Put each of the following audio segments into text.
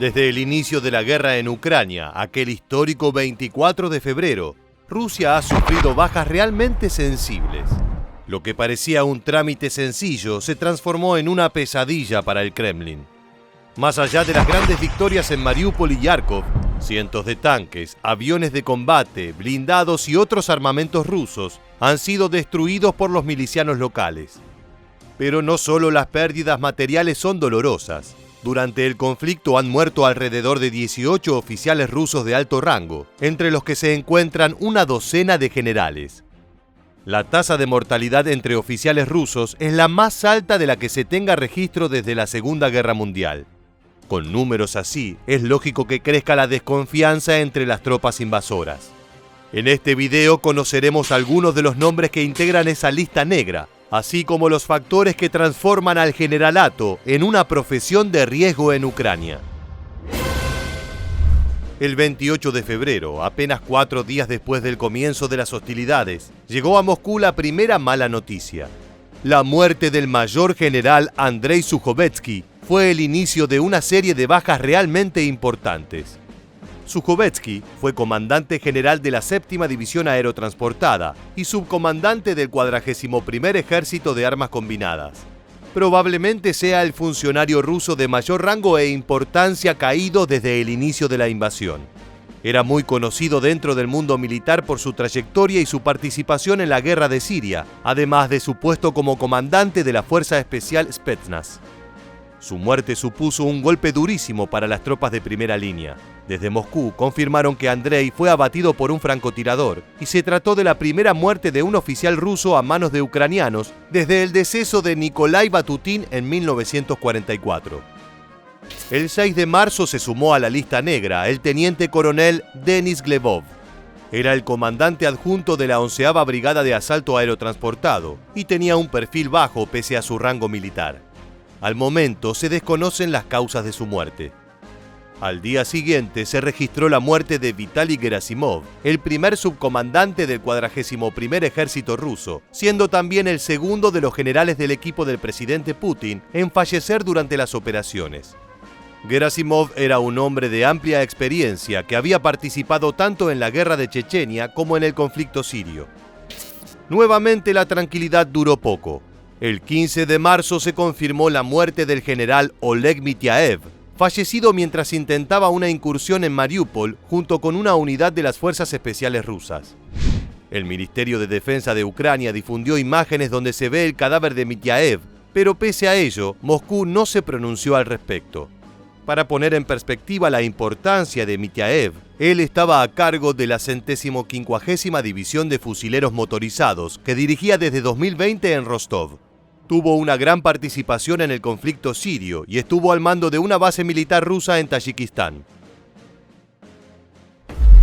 Desde el inicio de la guerra en Ucrania, aquel histórico 24 de febrero, Rusia ha sufrido bajas realmente sensibles. Lo que parecía un trámite sencillo se transformó en una pesadilla para el Kremlin. Más allá de las grandes victorias en Mariupol y Kharkov, cientos de tanques, aviones de combate, blindados y otros armamentos rusos han sido destruidos por los milicianos locales. Pero no solo las pérdidas materiales son dolorosas. Durante el conflicto han muerto alrededor de 18 oficiales rusos de alto rango, entre los que se encuentran una docena de generales. La tasa de mortalidad entre oficiales rusos es la más alta de la que se tenga registro desde la Segunda Guerra Mundial. Con números así, es lógico que crezca la desconfianza entre las tropas invasoras. En este video conoceremos algunos de los nombres que integran esa lista negra, así como los factores que transforman al generalato en una profesión de riesgo en Ucrania. El 28 de febrero, apenas 4 días después del comienzo de las hostilidades, llegó a Moscú la primera mala noticia. La muerte del mayor general Andrei Sukhovetsky fue el inicio de una serie de bajas realmente importantes. Sukhovetsky fue comandante general de la 7ª División Aerotransportada y subcomandante del 41º Ejército de Armas Combinadas. Probablemente sea el funcionario ruso de mayor rango e importancia caído desde el inicio de la invasión. Era muy conocido dentro del mundo militar por su trayectoria y su participación en la guerra de Siria, además de su puesto como comandante de la Fuerza Especial Spetsnaz. Su muerte supuso un golpe durísimo para las tropas de primera línea. Desde Moscú confirmaron que Andrei fue abatido por un francotirador y se trató de la primera muerte de un oficial ruso a manos de ucranianos desde el deceso de Nikolai Batutin en 1944. El 6 de marzo se sumó a la lista negra el teniente coronel Denis Glebov. Era el comandante adjunto de la 11ª Brigada de Asalto Aerotransportado y tenía un perfil bajo pese a su rango militar. Al momento se desconocen las causas de su muerte. Al día siguiente se registró la muerte de Vitaly Gerasimov, el primer subcomandante del 41º Ejército ruso, siendo también el segundo de los generales del equipo del presidente Putin en fallecer durante las operaciones. Gerasimov era un hombre de amplia experiencia que había participado tanto en la guerra de Chechenia como en el conflicto sirio. Nuevamente la tranquilidad duró poco. El 15 de marzo se confirmó la muerte del general Oleg Mitiaev, fallecido mientras intentaba una incursión en Mariupol junto con una unidad de las Fuerzas Especiales rusas. El Ministerio de Defensa de Ucrania difundió imágenes donde se ve el cadáver de Mitiaev, pero pese a ello, Moscú no se pronunció al respecto. Para poner en perspectiva la importancia de Mitiaev, él estaba a cargo de la 150ª División de Fusileros Motorizados que dirigía desde 2020 en Rostov. Tuvo una gran participación en el conflicto sirio y estuvo al mando de una base militar rusa en Tayikistán.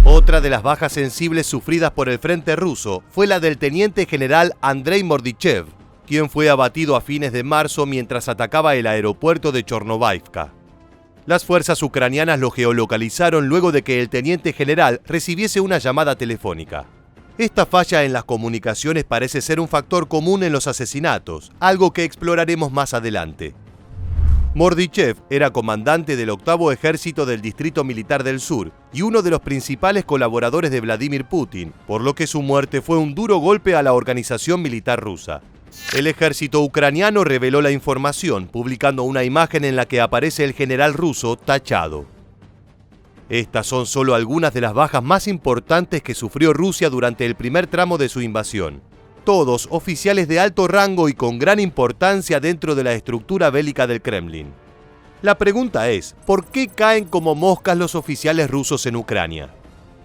Otra de las bajas sensibles sufridas por el frente ruso fue la del teniente general Andrei Mordichev, quien fue abatido a fines de marzo mientras atacaba el aeropuerto de Chornobaivka. Las fuerzas ucranianas lo geolocalizaron luego de que el teniente general recibiese una llamada telefónica. Esta falla en las comunicaciones parece ser un factor común en los asesinatos, algo que exploraremos más adelante. Mordichev era comandante del 8º Ejército del Distrito Militar del Sur y uno de los principales colaboradores de Vladimir Putin, por lo que su muerte fue un duro golpe a la organización militar rusa. El ejército ucraniano reveló la información, publicando una imagen en la que aparece el general ruso tachado. Estas son solo algunas de las bajas más importantes que sufrió Rusia durante el primer tramo de su invasión. Todos oficiales de alto rango y con gran importancia dentro de la estructura bélica del Kremlin. La pregunta es, ¿por qué caen como moscas los oficiales rusos en Ucrania?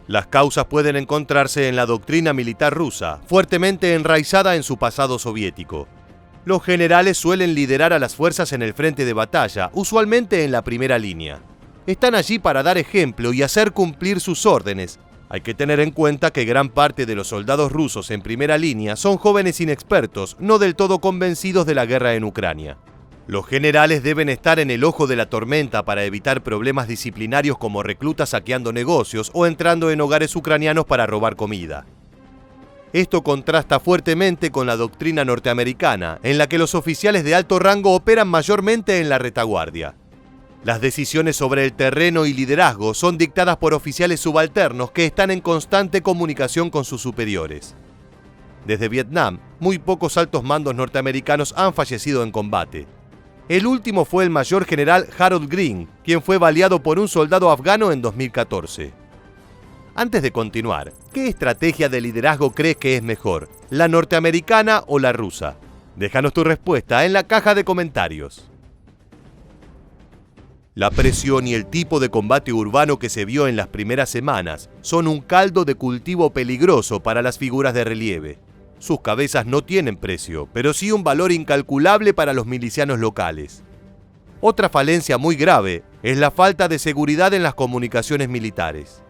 Las causas pueden encontrarse en la doctrina militar rusa, fuertemente enraizada en su pasado soviético. Los generales suelen liderar a las fuerzas en el frente de batalla, usualmente en la primera línea. Están allí para dar ejemplo y hacer cumplir sus órdenes. Hay que tener en cuenta que gran parte de los soldados rusos en primera línea son jóvenes inexpertos, no del todo convencidos de la guerra en Ucrania. Los generales deben estar en el ojo de la tormenta para evitar problemas disciplinarios como reclutas saqueando negocios o entrando en hogares ucranianos para robar comida. Esto contrasta fuertemente con la doctrina norteamericana, en la que los oficiales de alto rango operan mayormente en la retaguardia. Las decisiones sobre el terreno y liderazgo son dictadas por oficiales subalternos que están en constante comunicación con sus superiores. Desde Vietnam, muy pocos altos mandos norteamericanos han fallecido en combate. El último fue el mayor general Harold Greene, quien fue baleado por un soldado afgano en 2014. Antes de continuar, ¿qué estrategia de liderazgo crees que es mejor, la norteamericana o la rusa? Déjanos tu respuesta en la caja de comentarios. La presión y el tipo de combate urbano que se vio en las primeras semanas son un caldo de cultivo peligroso para las figuras de relieve. Sus cabezas no tienen precio, pero sí un valor incalculable para los milicianos locales. Otra falencia muy grave es la falta de seguridad en las comunicaciones militares.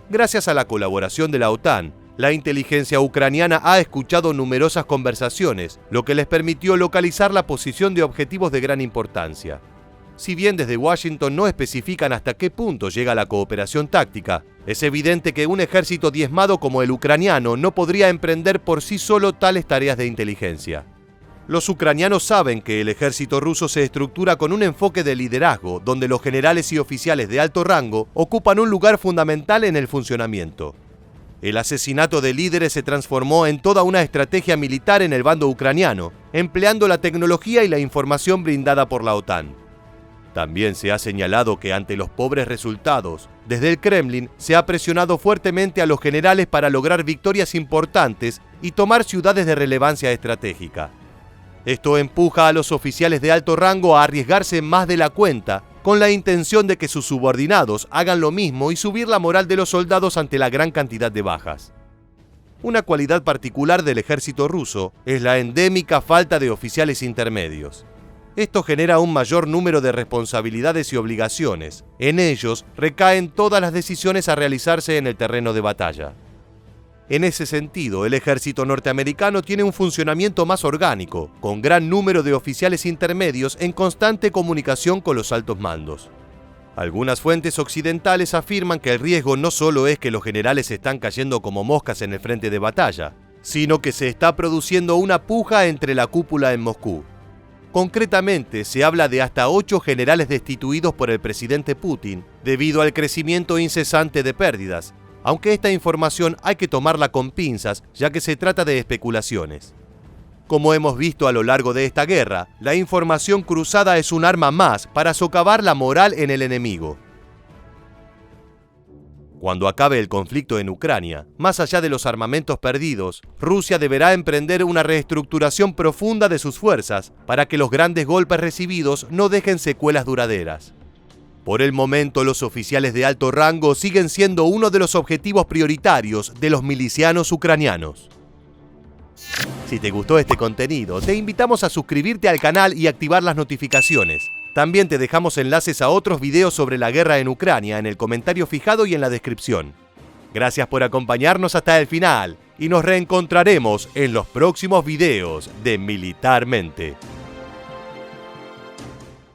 Gracias a la colaboración de la OTAN, la inteligencia ucraniana ha escuchado numerosas conversaciones, lo que les permitió localizar la posición de objetivos de gran importancia. Si bien desde Washington no especifican hasta qué punto llega la cooperación táctica, es evidente que un ejército diezmado como el ucraniano no podría emprender por sí solo tales tareas de inteligencia. Los ucranianos saben que el ejército ruso se estructura con un enfoque de liderazgo, donde los generales y oficiales de alto rango ocupan un lugar fundamental en el funcionamiento. El asesinato de líderes se transformó en toda una estrategia militar en el bando ucraniano, empleando la tecnología y la información brindada por la OTAN. También se ha señalado que ante los pobres resultados, desde el Kremlin se ha presionado fuertemente a los generales para lograr victorias importantes y tomar ciudades de relevancia estratégica. Esto empuja a los oficiales de alto rango a arriesgarse más de la cuenta, con la intención de que sus subordinados hagan lo mismo y subir la moral de los soldados ante la gran cantidad de bajas. Una cualidad particular del ejército ruso es la endémica falta de oficiales intermedios. Esto genera un mayor número de responsabilidades y obligaciones. En ellos recaen todas las decisiones a realizarse en el terreno de batalla. En ese sentido, el ejército norteamericano tiene un funcionamiento más orgánico, con gran número de oficiales intermedios en constante comunicación con los altos mandos. Algunas fuentes occidentales afirman que el riesgo no solo es que los generales están cayendo como moscas en el frente de batalla, sino que se está produciendo una puja entre la cúpula en Moscú. Concretamente, se habla de hasta 8 generales destituidos por el presidente Putin debido al crecimiento incesante de pérdidas, aunque esta información hay que tomarla con pinzas, ya que se trata de especulaciones. Como hemos visto a lo largo de esta guerra, la información cruzada es un arma más para socavar la moral en el enemigo. Cuando acabe el conflicto en Ucrania, más allá de los armamentos perdidos, Rusia deberá emprender una reestructuración profunda de sus fuerzas para que los grandes golpes recibidos no dejen secuelas duraderas. Por el momento, los oficiales de alto rango siguen siendo uno de los objetivos prioritarios de los milicianos ucranianos. Si te gustó este contenido, te invitamos a suscribirte al canal y activar las notificaciones. También te dejamos enlaces a otros videos sobre la guerra en Ucrania en el comentario fijado y en la descripción. Gracias por acompañarnos hasta el final y nos reencontraremos en los próximos videos de Militarmente.